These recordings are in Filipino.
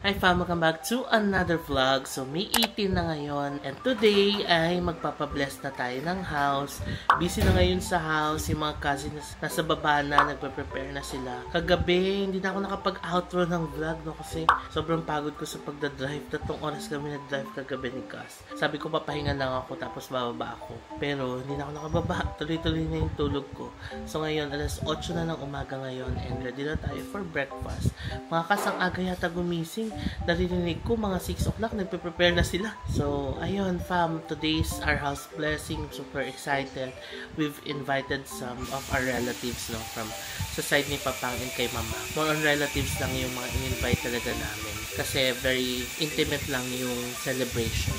Hi fam, welcome back to another vlog. So May 18 na ngayon and today ay magpapabless na tayo ng house. Busy na ngayon sa house, yung mga cousins nasa baba na, nagpe-prepare na sila. Kagabi, hindi na ako nakapag-outro ng vlog no, kasi sobrang pagod ko sa pagdadrive. 3 oras kami nag-drive kagabi ni Cass. Sabi ko papahinga lang ako tapos bababa ako. Pero hindi na ako nakababa, tuloy-tuloy na yung tulog ko. So ngayon, alas 8 na ng umaga ngayon and ready na tayo for breakfast. Mga kasang aga yata gumising. Narinig ko mga 6 o'clock, nagpe-prepare na sila. So, ayun fam, today's our house blessing. Super excited. We've invited some of our relatives no, from sa side ni Papang and kay Mama. More on relatives lang yung mga in-invite talaga namin. Kasi very intimate lang yung celebration.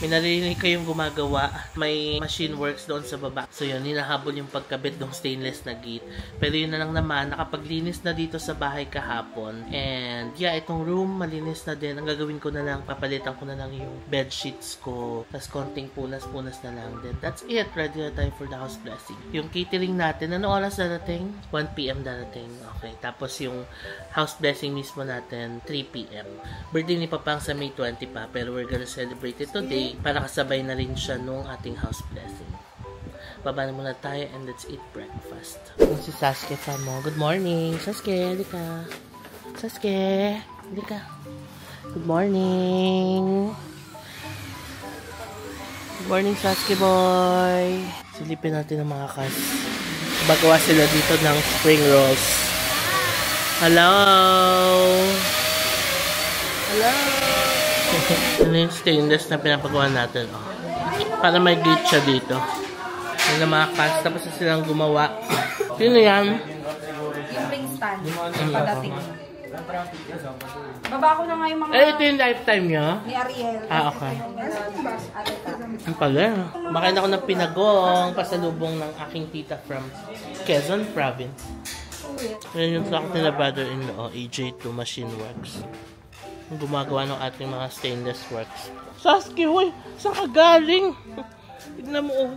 May narinig kayong gumagawa. May machine works doon sa baba. So yun, hinahabol yung pagkabit ng stainless na gate. Pero yun na lang naman, nakapaglinis na dito sa bahay kahapon. And yeah, itong room, malinis na din. Ang gagawin ko na lang, papalitan ko na lang yung bed sheets ko. Tapos konting punas-punas na lang. Then that's it. Ready na tayo for the house blessing. Yung catering natin, ano oras darating? 1 PM darating. Okay. Tapos yung house blessing mismo natin, 3 PM. Birthday ni Papang sa May 20 pa. Pero we're gonna celebrate it today para kasabay na rin siya nung ating house blessing. Baba na muna tayo and let's eat breakfast. Si Sasuke pa mo. Good morning. Sasuke, hindi ka. Sasuke, hindi ka. Good morning. Good morning, Sasuke boy. Silipin natin ang mga kas. Bagawa sila dito ng spring rolls. Hello. Hello. Ano yung stainless na pinapagawa natin? Oh. Para may gate siya dito. Yung mga kas. Tapos na silang gumawa. Sino yan? Yung ring stand. Padating. Baba ko na nga yung mga... Eh, ito yung lifetime nyo? Ni Ariel. Ah, okay. Ang pala. Makain ako ng pinagong pasalubong ng aking tita from Quezon Province. Yan yung sa akin na brother-in-law, AJ2 Machine Works. Yung gumagawa ng ating mga stainless works. Sasuke, huy! Saan ka galing? Tignan mo, oh.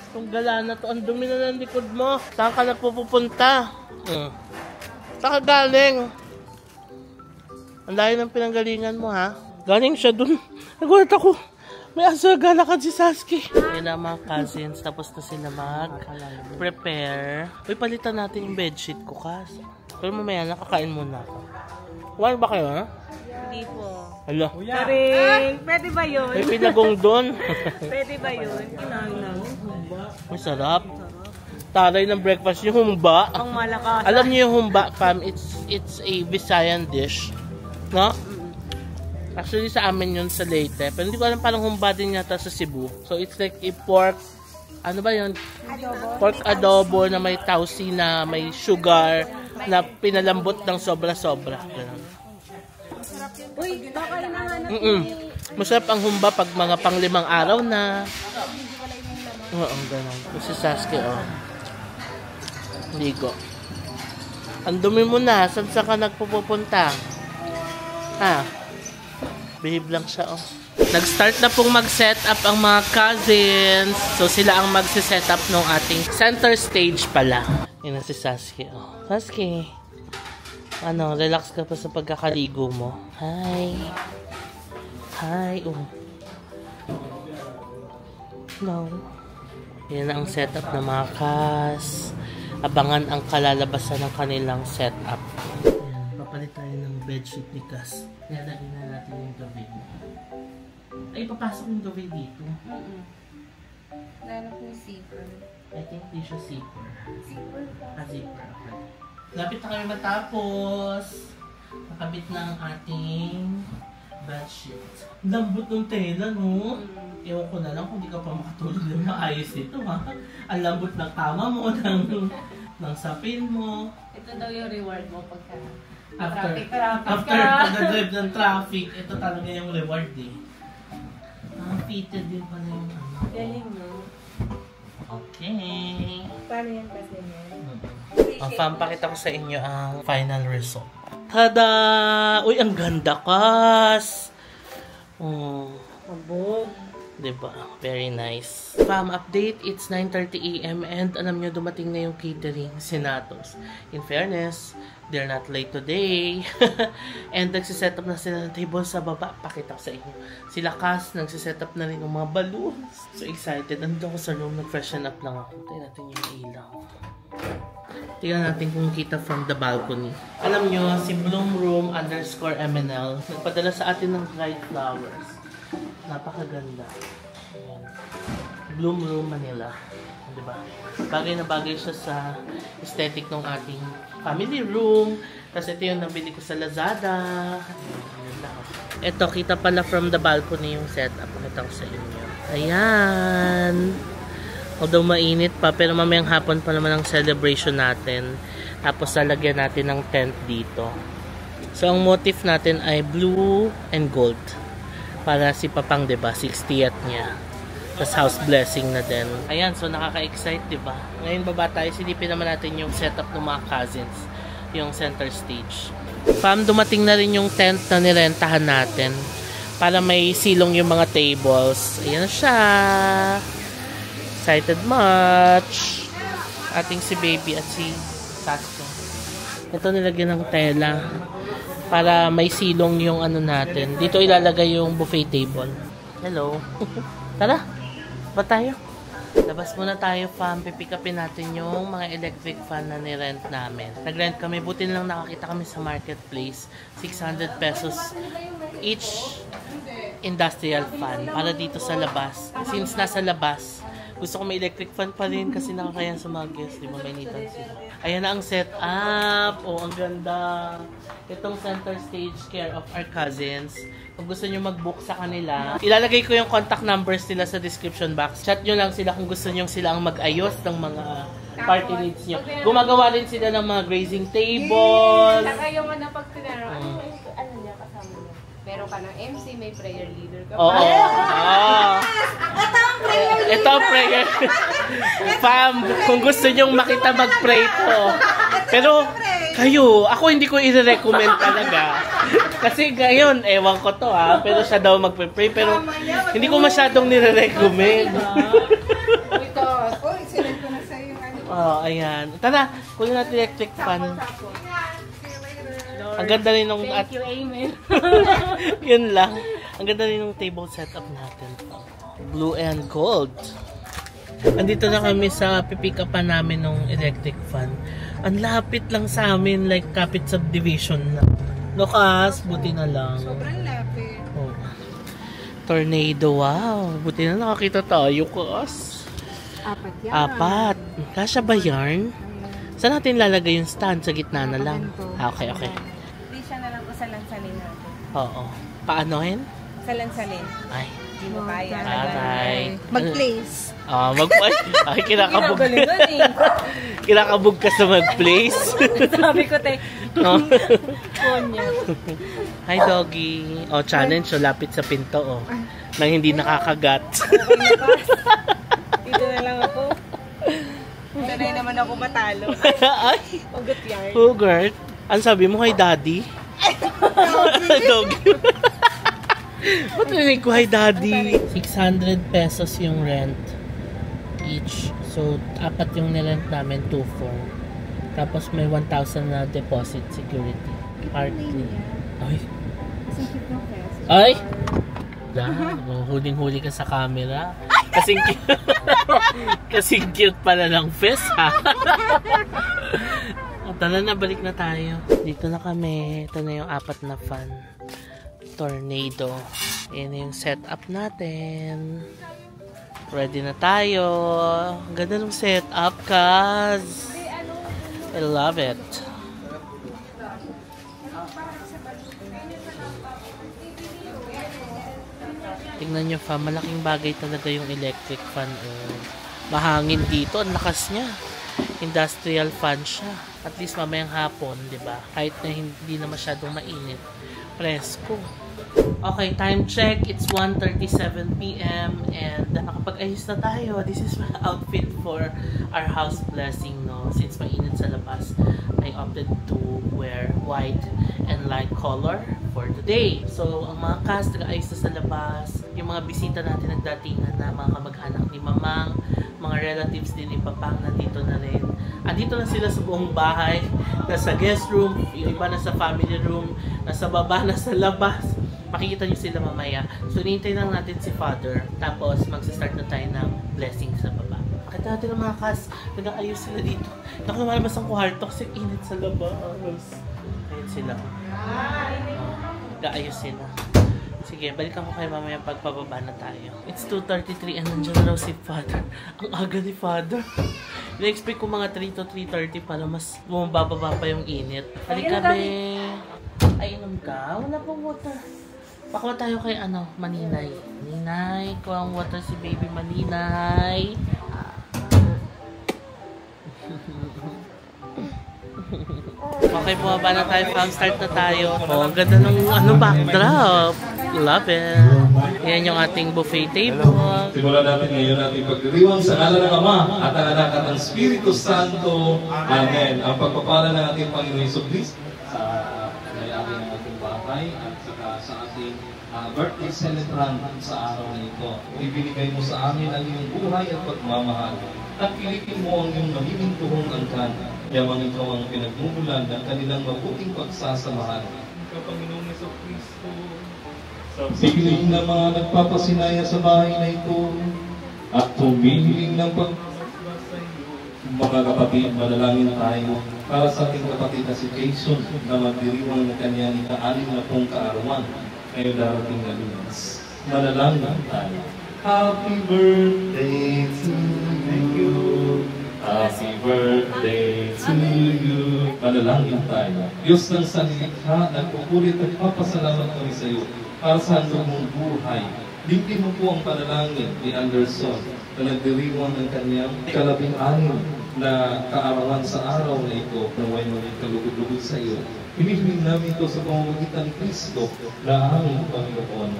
Itong gala na to, ang dumi na ng likod mo. Saan ka nagpupunta? Saan ka galing? Ang layo ng pinanggalingan mo, ha? Galing siya dun. Nagulat ako. May asagala ka si Sasuke. Yan ang mga cousins. Tapos na sila mag-prepare. Uy, palitan natin yung bedsheet ko, Kas. Pero mamaya, nakakain muna ako. Kumain ba kayo, ha? Hindi po. Hala. Ay, pwede ba yun? May pinagong doon. Pwede ba yun? Kinang. May sarap. Taray ng breakfast yung humba. Ang malakas. Alam niyo yung humba, fam, it's a Visayan dish. No? Actually, sa amin yun sa Leyte. Pero hindi ko alam parang humba din yata sa Cebu. So, it's like a pork, ano ba yun? Adobo. Pork adobo na may tausi na may sugar na pinalambot ng sobra-sobra. Uy, baka na nga natin. Masarap ang humba pag mga pang-5 araw na. Oo, ganun. Kasi Sasuke, oh. Ligo. Ang dumi mo na. Saan ka nagpupunta? Ha? Behave lang siya, oh. Nag-start na pong mag-set up ang mga cousins. So, sila ang mag-set up ng ating center stage pala. Yan na si Sasuke, oh. Sasuke. Ano, relax ka pa sa pagkakaligo mo. Hi. Hi, oh. Hello. Yan ang setup ng mga kas. Abangan ang kalalabasan ng kanilang setup. Ayan, papalit tayo ng bedsheet ni Kas. Nilagay na natin yung gabi. Ay, papasok yung gabi dito. Lalo ko yung zipper. I think di siya zipper. Zipper pa. Ah, zipper. Okay. Lapit na kami matapos. Nakabit na ang ating bedsheet. Lambot ng tela, no? Ewan ko na lang kung di ka pa makatulog ng maayos nito, ha? Ang lambot ng kama mo, ng sapin mo. Ito daw yung reward mo pagka After traffic pag-drive ng traffic, ito talaga yung reward, eh. Fitted din pala yung ano. Galing mo. Okay. Paano yan kasi yan? Ang fam, pakita ko sa inyo ang final result. Tada! Uy, ang ganda, Kas! Oh. Abog. Diba? Very nice. Fam, update, it's 9:30 AM and alam nyo, dumating na yung catering, Sinatos. In fairness, they're not late today. And nagsiset up na sila ng table sa baba. Pakita ko sa inyo. Sila Cass, nagsiset up na rin ng mga balloons. So excited. Nandito ako sa room, nag-freshen up lang ako. Tingnan natin yung ilaw. Tingnan natin kung kita from the balcony. Alam nyo, si Bloomroom_MNL nagpadala sa atin ng dried flowers. Napakaganda. Ayan. Bloomroom Manila. Diba? Bagay na bagay siya sa aesthetic ng ating family room. Tapos ito yung nabili ko sa Lazada. Ito, kita pala from the balcony yung setup. Pakita ko sa inyo. Ayan. Although mainit pa, pero mamayang hapon pa naman ang celebration natin. Tapos lalagyan natin ng tent dito. So, ang motif natin ay blue and gold. Para si Papang, diba? 60th niya. Tapos house blessing na din. Ayan, so nakaka-excite, diba? Ngayon baba tayo, silipin naman natin yung setup ng mga cousins. Yung center stage. Fam, dumating na rin yung tent na nirentahan natin. Para may silong yung mga tables. Ayan siya. Excited much. Ating si baby at si Sasha. Ito nilagyan ng tela. Para may silong yung ano natin. Dito ilalagay yung buffet table. Hello. Tara. Ba tayo? Labas muna tayo, fam. Pipick upin natin yung mga electric fan na nirent namin. Nagrent kami. Buti lang nakakita kami sa marketplace. 600 pesos each industrial fan. Para dito sa labas. Since nasa labas, gusto ko may electric fan pa rin kasi nakakayan sa mga guests. Di ba may nitan sila? Ayan na ang setup. Oh, ang ganda. Itong center stage care of our cousins. Kung gusto nyo mag-book sa kanila, ilalagay ko yung contact numbers nila sa description box. Chat nyo lang sila kung gusto nyo sila ang mag-ayos ng mga party needs nyo. Gumagawa rin sila ng mga grazing table. Saka yung ano pag pinaro, ano niya kasama niya? Meron ka ng MC, may prayer leader ka pa. Oo. Ito ang prayer. Fam, kung gusto nyong makita mag-pray to. Pero, kayo, ako hindi ko i-recommend talaga. Kasi ngayon, ewan ko to ha. Pero siya daw magpe-pray. Pero, hindi ko masyadong nire-recommend. Ito. Uy, sinend ko na sa'yo yung ano. Oh, ayan. Tara, kunin natin electric fan. Ang ganda rin ng... Thank you, amen. Yun lang. Ang ganda rin ng table setup natin. Blue and gold. Andito na kami sa pipick upan namin ng electric fan. Ang lapit lang sa amin, like kapit subdivision na. Lukas, buti na lang. Sobrang lapit. Oh. Tornado, wow. Buti na nakakita tayo, Kas. 4 yan. 4. Kasya ba yarn? Saan natin lalagay yung stand? Sa gitna na lang. Okay. Hindi siya na lang po sa lansalin natin. Oo. Paanohin? Sa lansalin. Ay. Hindi mo kaya. Aray. Mag-place. Ay, kinakabog. Kinakabog ka sa mag-place. Sabi ko, te. Phone niya. Hi, doggy. Challenge. So, lapit sa pinto, nang hindi nakakagat. Dito na lang ako. Sanay naman ako matalo. Ay. Ugot yarn. Hugert. Ano sabi mo kay daddy? Doggy. Ba't rinig ko, hi daddy? 600 pesos yung rent each. So, 4 yung nirent namin, 2-4. Tapos may 1,000 na deposit security. Partly. Ay. Ay! Huling-huli ka sa camera. Kasing cute. Kasing cute pala ng fest, ha? Tara na, balik na tayo. Dito na kami. Ito na yung 4 na fan. Tornado. Ayan yung setup natin. Ready na tayo. Ang ganda ng setup, Kaz. I love it. Tingnan nyo, fa, malaking bagay talaga yung electric fan. Mahangin dito, ang lakas niya. Industrial fan siya. At least mamayang hapon, di ba? Kahit na hindi na masyadong mainit. Presko. Okay, time check. It's 1:37 PM and nakapag-ayos na tayo. This is my outfit for our house blessing, no? Since mainit sa labas, I opted to wear white and light color for today. So, ang mga cast, nag-ayos na sa labas. yung mga bisita natin nagdatingan na mga kamag-anak ni Mamang, mga relatives din ni Papang nandito na rin. Andito na sila sa buong bahay, nasa guest room, yung iba nasa family room, nasa baba, nasa labas. Makikita nyo sila mamaya. So, hinihintay lang natin si Father. Tapos, magsa-start na tayo ng blessing sa baba. Makita natin ang mga kas. Nag-aayos sila dito. Naku, lumalabas ang kwarto kasi init sa labas. Ayun sila. Nag-aayos sila. Sige, balikan ko kayo mamaya pagpababa na tayo. It's 2:33 and nandiyan na raw si Father. Ang aga ni Father. Na-expect ko mga 3 to 3:30 para mas bumababa pa yung init. Halika, be. Ay, inom ka? Wala pang water. Pakuha tayo kay Maninay. Ninay, kuha ang water si baby Maninay. Okay, bumaba na tayo. Start na tayo. Oh, ang ganda ng backdrop. Love it. Yan yung ating buffet table. Simulan natin ngayon ating pagdiriwang sa ngalan ng Ama at ang Anak at ang Espiritu Santo. Amen. Ang pagpapala ng ating Panginoon Jesucristo sa layari ng ating bahay at saka sa ating birthday celebrant sa araw na ito. Ibinigay mo sa amin ang iyong buhay at pagmamahal. At pilitin mo ang iyong magiging tuhong angkan. Yamang ikaw ang pinagmumulan ng kanilang mabuting pagsasamahan. Panginoong Jesucristo, sa piling ng mga nagpapasinaya sa bahay na ito at humihiling ng pagpapasasama sa iyo. Mga kapatid, manalangin tayo para sa ating kapatid na si Jason na magdiriwang ng kanyang ika-6 na pong kaarawan ngayon darating na Lunes. Manalangin tayo. Happy birthday to you. Happy birthday to you. Manalangin tayo. Diyos ng sanlilikha, nagpupulit at papasalamat kami sa iyo para sa handog mong buhay. Bigyan mo po ang panalangin ni Anderson na nagdiriwang ng kanyang 16 na kaarawan sa araw na ito na way maging kalugod-lugod sa iyo. Hinihiling namin ito sa pamamagitan ni Kristo na aming Panginoon.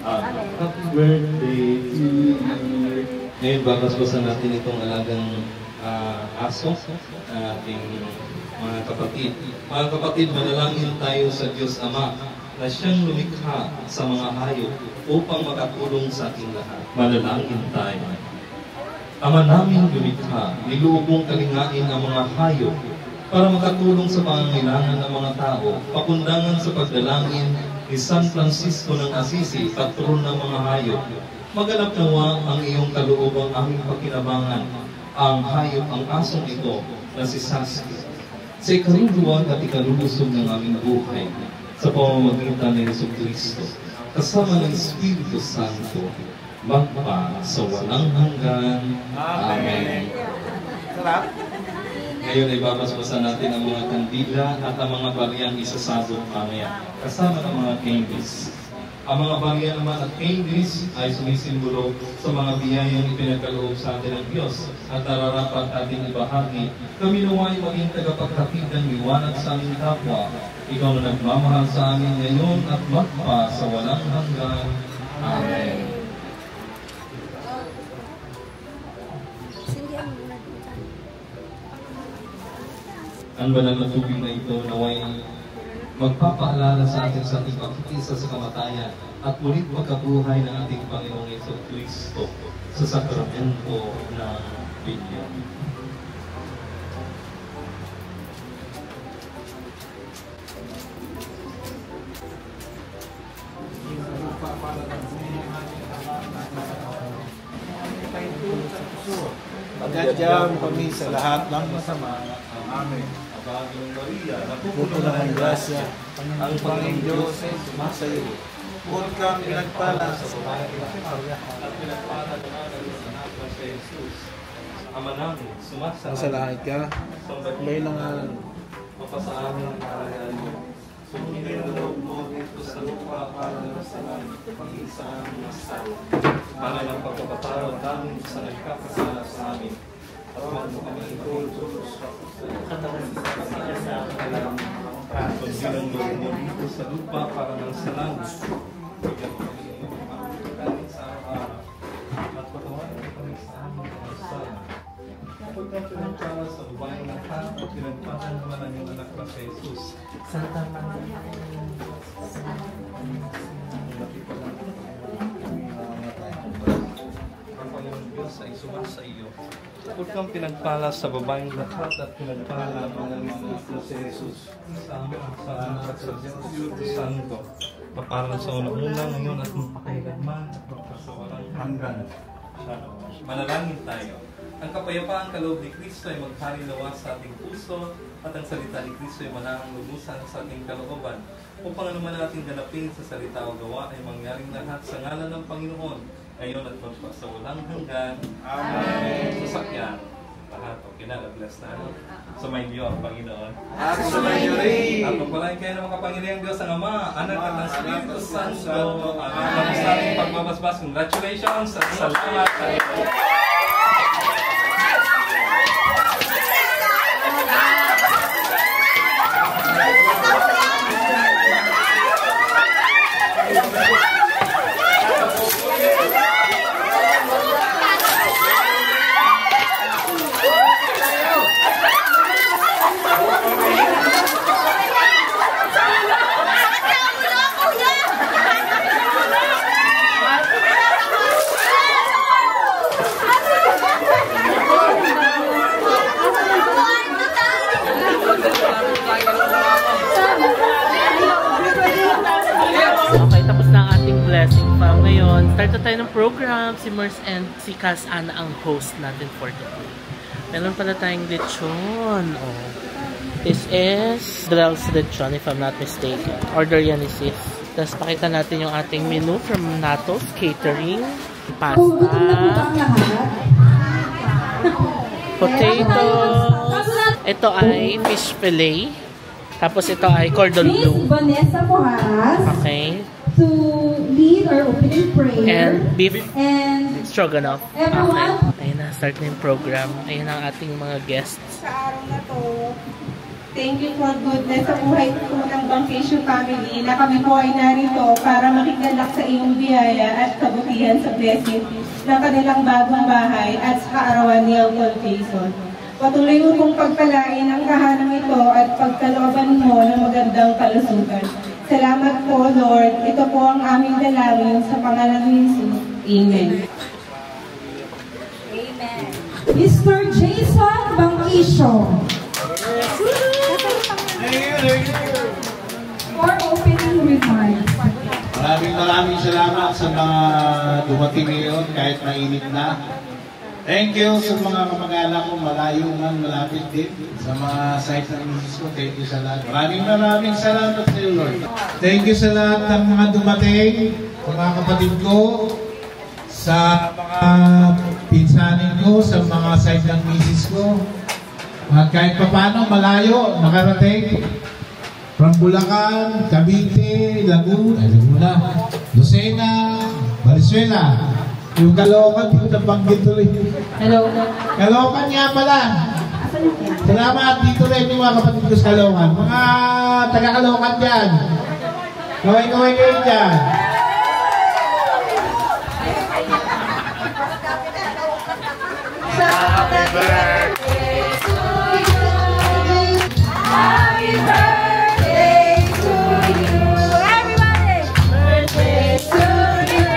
Amen. Happy birthday to you. Ngayon, babasbasan natin itong alagang aso na ating mga kapatid. Mga kapatid, manalangin tayo sa Diyos Ama na siyang lumikha sa mga hayop upang makatulong sa ating lahat. Manalangin tayo. Ama namin lumikha, niluog mong kalingain ang mga hayop para makatulong sa pangangailangan ng mga tao, pakundangan sa pagdalangin ni San Francisco ng Assisi, patron ng mga hayop. Maganap nawa ang iyong kaluobang aming pakinabangan, ang hayop, ang asong ito na si Saskia, sa ikaruluwag at ikalulusog ng aming buhay, sa pamamagitan ni Jesucristo, kasama ng Espiritu Santo, magpa sa walang hanggan. Amen. Sarap. Ngayon ay babasbasan natin ang mga kandila at ang mga bariyang isasabog mamaya, kasama ng mga candies. Ang mga barya naman at candies ay sumisimbolo sa mga biyayang ipinagkaloob sa atin ng Diyos at nararapat ating ibahagi. Kami naway maging tagapaghatid ng liwanag sa aming kapwa. Ikaw na nagmamahal sa amin ngayon at magpa sa walang hanggan. Amen. Ang banal na tubig na ito naway magpapaalala sa atin sa ating pagkikisa sa kamatayan at mulit magkabuhay ng ating Panginoong Jesucristo sa sakramento ng binyan. Pagkadyam kami sa lahat ng masama. Amen. Bagong Maria, Puto ng grasya, ang Panginoong Diyos ay sumasayo. Huwag kang pinagpala sa babae at pinagpala ng anak na si Jesus. Ama namin, Masalahat ka, may langalan. mapasaamin ang kaharian mo. Sumundin ang loob mo dito sa lupa para sa langit, pag-isa ang masal. Para ng pagpapatawad namin sa nagkakasala sa amin. At huwag mo kami itulog sa pagbilang loob mo dito sa lupa para ng sa langit. Bigyan mo kami ng pagkain sa araw-araw. At patawarin mo kami sa aming kasala. Kapag pinagpala sa babae ng lahat at pinagpala naman ang iyong anak na si Jesus. Santa Maria. sumasa iyo. Huwag kang pinagpala sa babaeng lahat at pinagpala ng mga sa Jesus. Sama sa anak sa Espiritu Santo. Paparal sa una-una ngayon at mapakailanman at magpasawalang hanggan. Manalangin tayo. Ang kapayapaan kaloob ni Kristo ay maghari lawas sa ating puso at ang salita ni Kristo ay manahang lubusan sa ating kalooban. Upang naman natin ganapin sa salita o gawa ay mangyaring lahat sa ngalan ng Panginoon ngayon at magpasawalang hanggan. Amen. Sasakyan. Lahat. Okay na. God-bless na. Sumayin niyo ang Panginoon. At sumayin rin. At pagpalain kayo ng makapangyarihang Diyos ang Ama, Anak at ang Espiritu Santo. At ang sa ating pagbabasbas. Congratulations at salamat sa iyo. Okay, tapos na ang ating blessing fam. Ngayon, start na tayo ng program. Si Mers and si Cas Ana ang host natin for today. Meron pala tayong lechon. Oh. This is Drell's lechon, if I'm not mistaken. Order yan is sis. Tapos pakita natin yung ating menu from Natos Catering. Pasta. Potatoes. Ito ay fish fillet. Tapos ito ay cordon bleu. Vanessa Mojaras. Okay. To lead our opening prayer. And beef and stroganoff. everyone. Okay. Ayun na, start na yung program. Ayun ang ating mga guests. Sa araw na to, thank you for goodness sa buhay po ng Bangkesyo family na kami po ay narito para makigalak sa iyong biyaya at kabutihan sa blessing ng kanilang bagong bahay at sa kaarawan ni Uncle Jason. Patuloy mo pong pagpalain ang kahanang ito at pagkalooban mo ng magandang kalusugan. Salamat po, Lord. Ito po ang aming dalangin sa pangalan ni Jesus. Amen. Amen. Mr. Jason Bangkesyo. For opening remarks. Maraming salamat sa mga dumating ngayon kahit mainit na. Thank you sa mga kamag-anak ko, malayo man, malapit din. Sa mga site ng misis ko, thank you sa lahat. Maraming salamat sa iyo, Lord. Thank you sa lahat ng mga dumating, sa mga kapatid ko, sa mga pinsanin ko, sa mga site ng misis ko. At kahit paano, malayo, nakarating. From Bulacan, Cavite, Laguna, Lucena, Valenzuela. Yung Caloocan, dito nabanggit tuloy. Hello. Caloocan nga pala. Salamat dito rin yung mga kapatid ko sa Caloocan. Mga taga-Caloocan dyan. Kaway-kaway kayo dyan. Happy birthday to you. Happy birthday to you. Everybody. Birthday to you.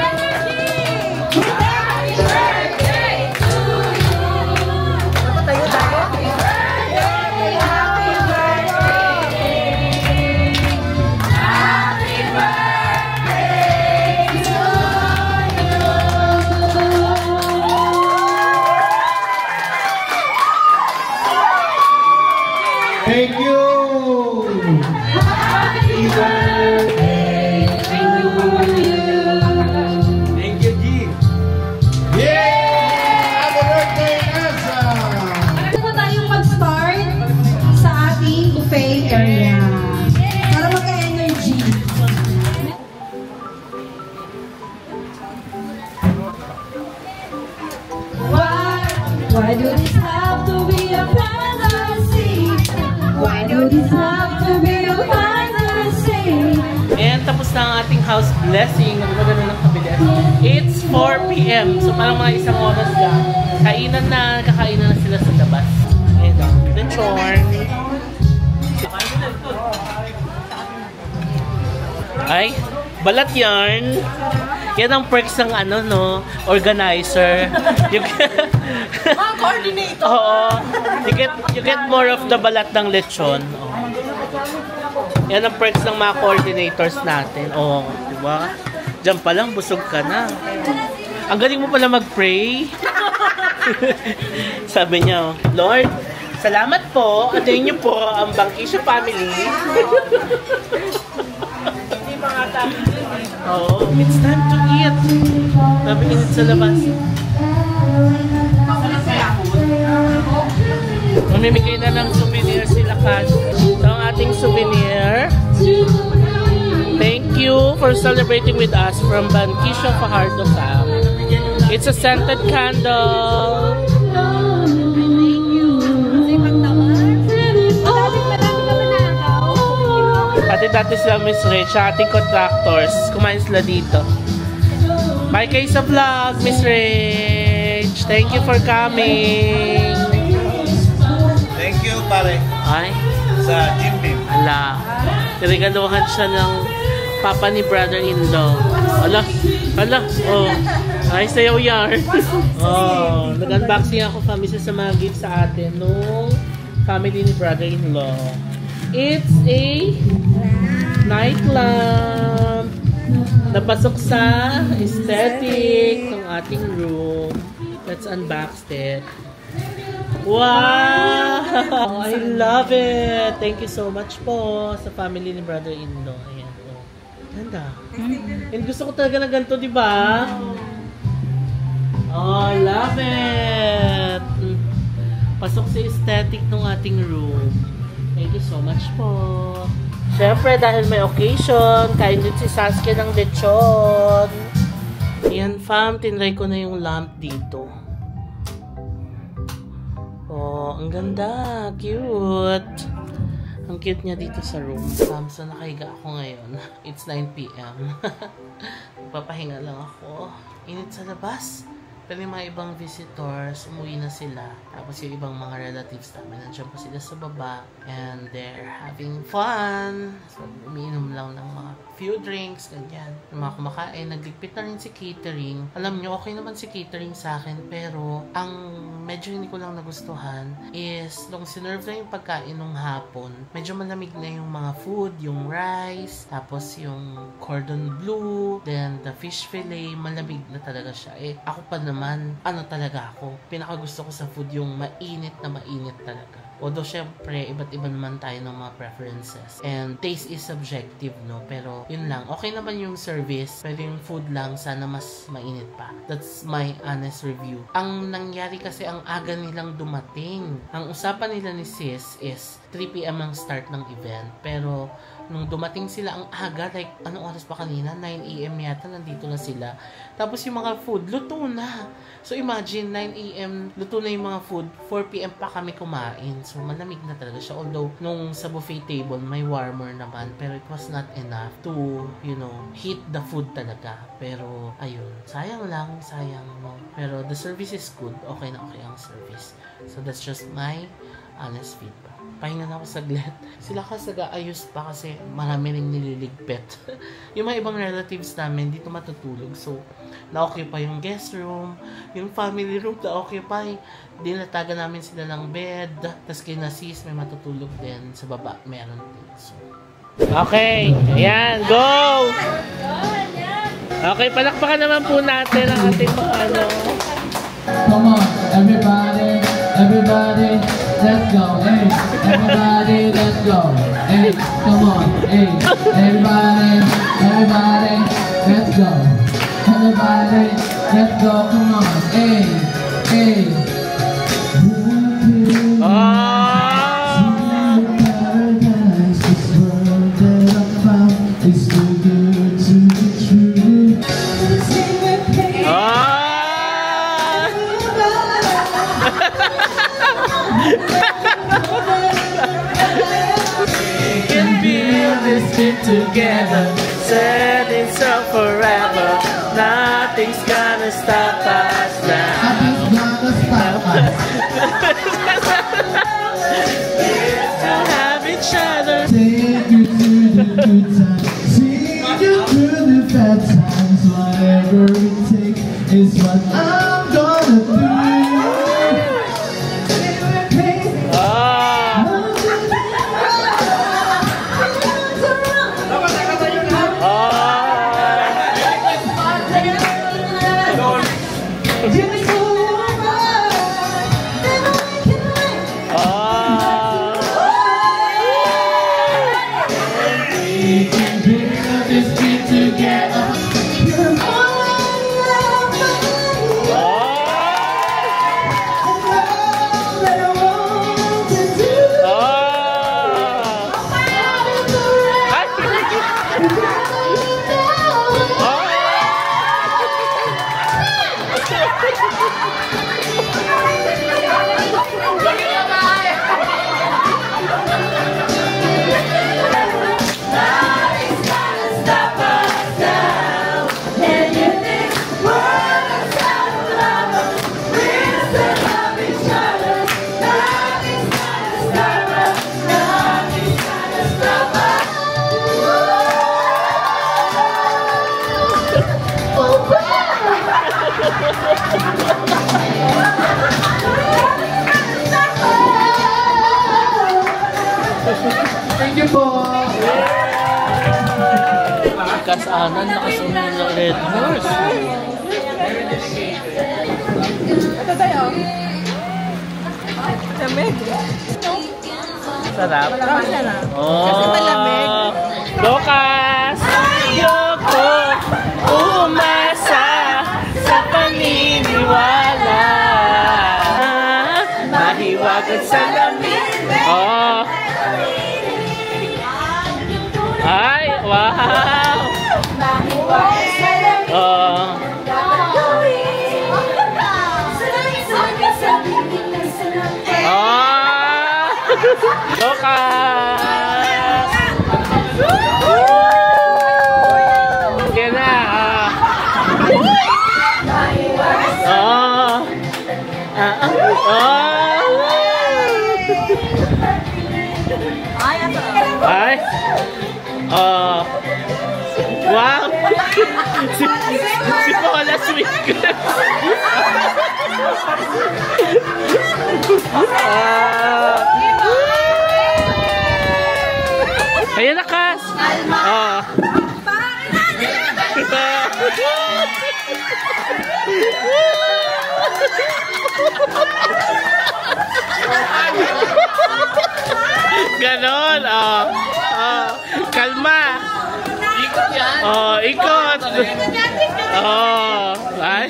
Happy birthday to you. Happy birthday. Happy birthday. Happy birthday to you. Thank you! Happy birthday to you. Thank you, G! Yeah! Happy birthday, Asa! Ano ba tayong mag-start sa ating buffet area? Para magka-energy. Why do this have to be a fantasy? Why do this have to be a fantasy? And tapos na ang ating house blessing. Maganda ng kabilis. It's 4 p.m. So parang mga isang oras lang. Kakainan na sila sa labas. Ayan o. Lechon. Ay, balat yarn. Yan ang perks ng ano, no? Organizer. Mga coordinator. Oo. You get more of the balat ng lechon. Oh. Yan ang perks ng mga coordinators natin. Oh, di ba? Diyan pa lang, busog ka na. Ang galing mo pala mag-pray. Sabi niya, Lord, salamat po. Atayin niyo po ang Bangkisyo family. Hindi mga tabi din eh. Oh, it's time to eat. Sabi init sa labas. Mamimigay na lang souvenir sila, Cash. Ito ang ating souvenir. Thank you for celebrating with us from Bangkisyo Fajardo Camp. It's a scented candle. Dati sila Miss Rach, ating contractors. Kumain sila dito. Bye kayo sa vlog, Miss Rach. Thank you for coming. Thank you, pare. Ay, Sa Jim Beam. ala. Regaluhan siya ng papa ni brother-in-law. Ala. Oh. Ay, sayaw yan. Oh, nag-unboxing ako family sa mga gift sa atin nung family ni brother-in-law. It's a night lamp. Napasok sa aesthetic ng ating room. Let's unbox it. Wow! I love it! Thank you so much po sa family ni brother-in-law. Ayan. Oh. Ganda. And gusto ko talaga na ganito, di ba? Oh, I love it! Pasok sa aesthetic ng ating room. Thank you so much po. Siyempre, dahil may occasion, kain din si Sasuke ng lechon. Ayan, fam, tinry ko na yung lamp dito. Oh, ang ganda. Cute. Ang cute niya dito sa room. Fam, so nakahiga ako ngayon. It's 9 p.m. Papahinga lang ako. Init sa labas. Pero yung mga ibang visitors, umuwi na sila. Tapos yung ibang mga relatives namin, nandiyan pa sila sa baba. And they're having fun. So, umiinom lang ng mga few drinks, ganyan. Yung mga kumakain, nagligpit na rin si catering. Alam nyo, okay naman si catering sa akin. Pero, ang medyo hindi ko lang nagustuhan is, nung sinerve na yung pagkain nung hapon, medyo malamig na yung mga food, yung rice, tapos yung cordon bleu, then the fish fillet, malamig na talaga siya. Eh, ako pa naman, ano talaga ako, pinakagusto ko sa food yung mainit na mainit talaga. Although, syempre, iba't iba naman tayo ng mga preferences. And taste is subjective, no? Pero, yun lang. Okay naman yung service. Pero yung food lang, sana mas mainit pa. That's my honest review. Ang nangyari kasi, ang aga nilang dumating. Ang usapan nila ni Sis is 3 p.m. ang start ng event. Pero, nung dumating sila ang aga, like, anong oras pa kanina? 9 a.m. yata, nandito na sila. Tapos yung mga food, luto na. So, imagine, 9 a.m., luto na yung mga food. 4 p.m. pa kami kumain. So, malamig na talaga siya. Although, nung sa buffet table, may warmer naman. Pero it was not enough to, you know, heat the food talaga. Pero, ayun. Sayang lang. Sayang, no? Pero, the service is good. Okay na okay ang service. So, that's just my honest feedback. Pahinga na ako saglit. Sila kasi ayos pa kasi marami ring nililigpit. Yung mga ibang relatives namin, dito matutulog. So, na-occupy yung guest room, yung family room na-occupy. Dinatagan namin sila ng bed. Tapos kina sis, may matutulog din. Sa baba, meron din. So, okay. Ayan, go! Okay, palakpakan naman po natin ang ating ano. Come on, everybody, everybody, let's go, hey, everybody, let's go, hey, come on, hey, everybody, everybody, let's go, everybody, let's go, come on, hey, hey. Together, set it up forever. Nothing's gonna stop us now. Nothing's gonna stop us. Have each other. Take you through the good times, see you through the bad times, whatever. is what I'm gonna do. Thank you po. Kasanan nakasunod ng Red Horse. Ito tayo. Lamig. Sarap. Malakas na lang. Oh. Kasi malamig. Lucas! Ayoko umasa sa paniniwala. Mahiwagan sa lamig. Oh. Ay, wow! Oh. Oh! Lucas! Sige na. Oh. Ay. Wow. Si Paula sweet. Ayan na, Kas. Ganon. Kalma. Ikot yan. Ikot. Ay.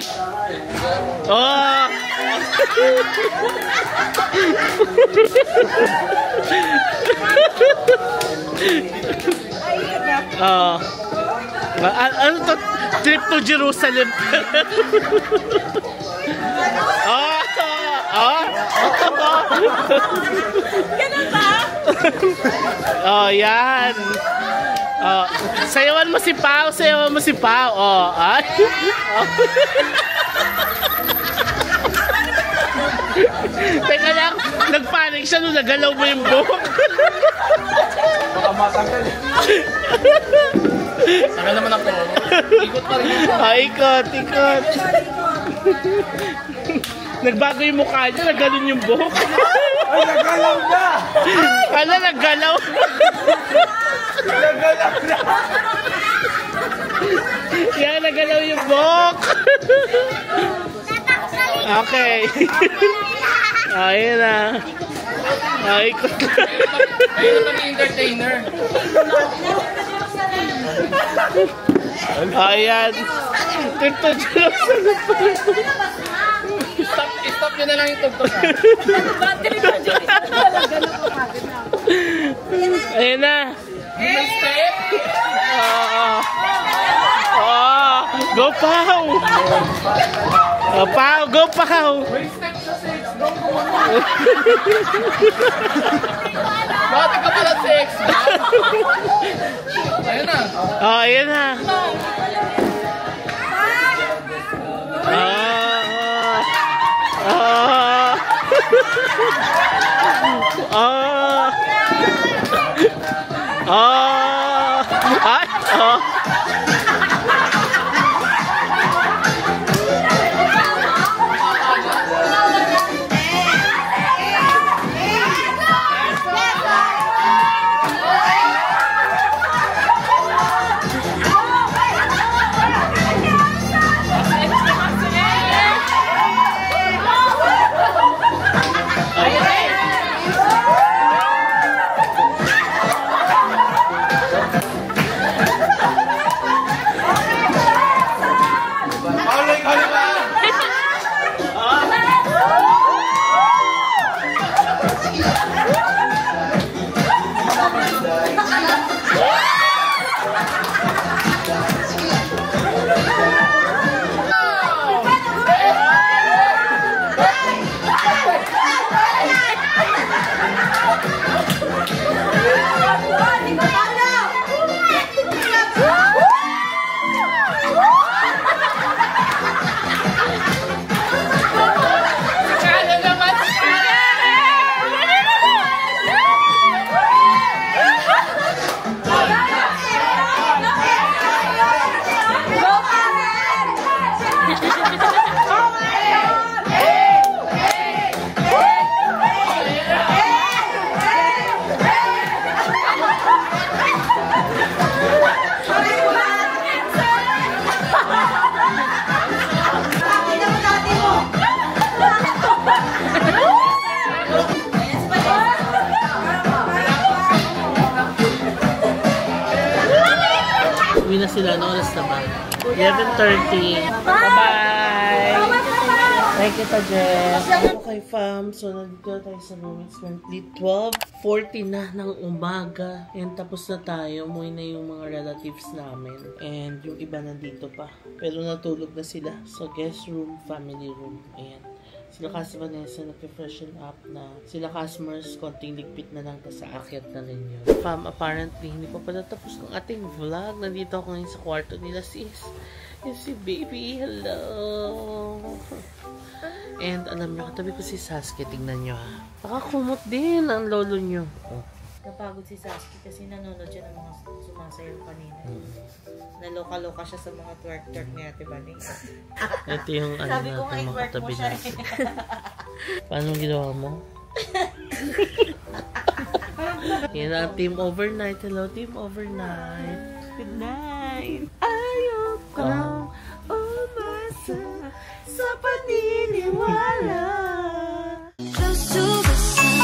Ano to? Trip to Jerusalem. Ganun ba? Yan. Sayawan mo si Pao, sayawan mo si Pao. Ay. Teka lang, nagpanik siya nung nagalaw mo yung buhok. Baka matanggal eh. Tagal naman ako. Ikot pa rin. Ikot. Nagbago yung mukha niya, nagganon yung buhok. Ay, nagalaw na! Ano, naggalaw? Nagalaw na! Yan, nagalaw yung buhok. Okay. Ayun na. Ikot na. Ayun naman yung entertainer. Ayan. Stop nyo na lang yung tugtog. Ayun na. May step? Go Pao! Pao, go Pao! May step sa 6. Bakit ka pala 6? Ayun na. Ayun na. Uwi na sila. Ano oras na ba? 11:30. Bye-bye! Thank you, Jess. Okay, fam. So, nandito tayo sa room. It's currently 12:40 na ng umaga. And tapos na tayo. Umuwi na yung mga relatives namin. And yung iba nandito pa. Pero natulog na sila. So, guest room, family room. Ayan. Sila Cas Vanessa nag-freshen up na. Sila Casmers, konting ligpit na lang sa akyat na rin yun. Fam, apparently, hindi pa pala tapos ng ating vlog. Nandito ako ngayon sa kwarto nila, sis. Yung si baby, hello. And alam nyo, katabi ko si Sasuke, tingnan nyo ha. Nakakumot din ang lolo nyo. Oh. Napagod si Sasuke kasi nanonood siya ng mga sumasayaw kanina. Naloka-loka siya sa mga twerk-twerk ni Ate Bani. Ito yung ano Sabi ko natin, nga, mga katabi siya. natin. Paano ginawa mo? Yan ang Team Overnight. Hello, Team Overnight. Good night. Ayaw kang umasa sa paniniwala. Close to the sun.